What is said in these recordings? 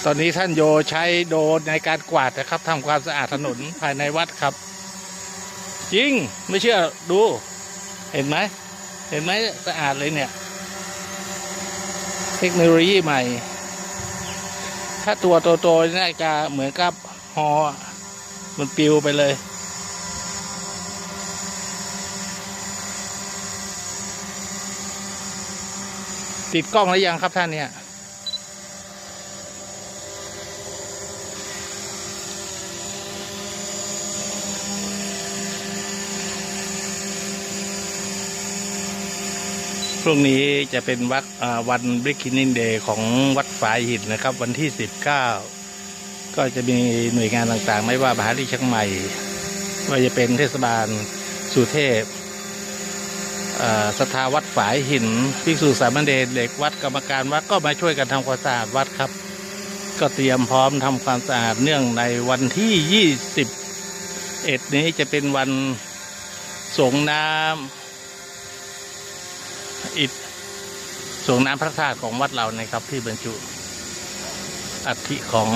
ตอนนี้ท่านโยใช้โดรนในการกวาดนะครับทำความสะอาดถนนภายในวัดครับจริงไม่เชื่อดูเห็นไหมสะอาดเลยเนี่ยเทคโนโลยีใหม่ถ้าตัวโตๆน่าจะเหมือนกับฮอมันปลิวไปเลยติดกล้องหรือยังครับท่านเนี่ยพรุ่งนี้จะเป็นวันBeginning Dayของวัดฝายหินนะครับวันที่19ก็จะมีหน่วยงานต่างๆไม่ว่ามหาวิทยาลัยเชียงใหม่ว่าจะเป็นเทศบาลสุเทพศรัทธาวัดฝายหินภิกษุสามเณรเด็กวัดกรรมการวัดก็มาช่วยกันทำความสะอาดวัดครับก็เตรียมพร้อมทำความสะอาดเนื่องในวันที่21นี้จะเป็นวันส่งน้ำส่งน้ำพระธาตุของวัดเรานะครับที่บรรจุอัฐิของ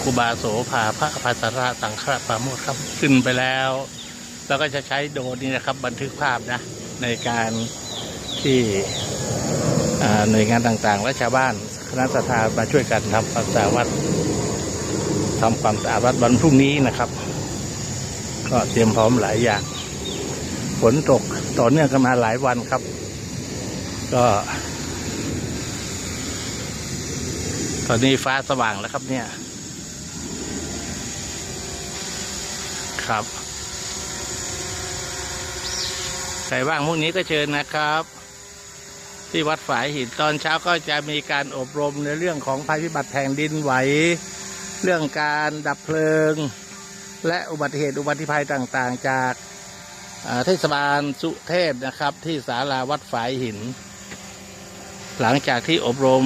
ครูบาโสภาพระภัสราสังฆปราโมทย์ครับขึ้นไปแล้วก็จะใช้โดรนนี้นะครับบันทึกภาพนะในการที่หน่วยงานต่างๆและชาวบ้านคณะศรัทธามาช่วยกันทำความสะอาดวัดวันพรุ่งนี้นะครับก็เตรียมพร้อมหลายอย่างฝนตกต่อเนื่องกันมาหลายวันครับก็ตอนนี้ฟ้าสว่างแล้วครับเนี่ยครับใครว่างพรุ่งนี้ก็เชิญนะครับที่วัดฝายหินตอนเช้าก็จะมีการอบรมในเรื่องของภัยพิบัติแผ่นดินไหวเรื่องการดับเพลิงและอุบัติเหตุอุบัติภัยต่างๆจากเทศบาลสุเทพนะครับที่ศาลาวัดฝายหินหลังจากที่อบรม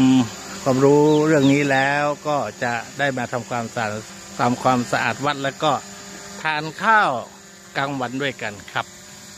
ความรู้เรื่องนี้แล้วก็จะได้มาทำความสะอาดวัดแล้วก็ทานข้าวกลางวันด้วยกันครับ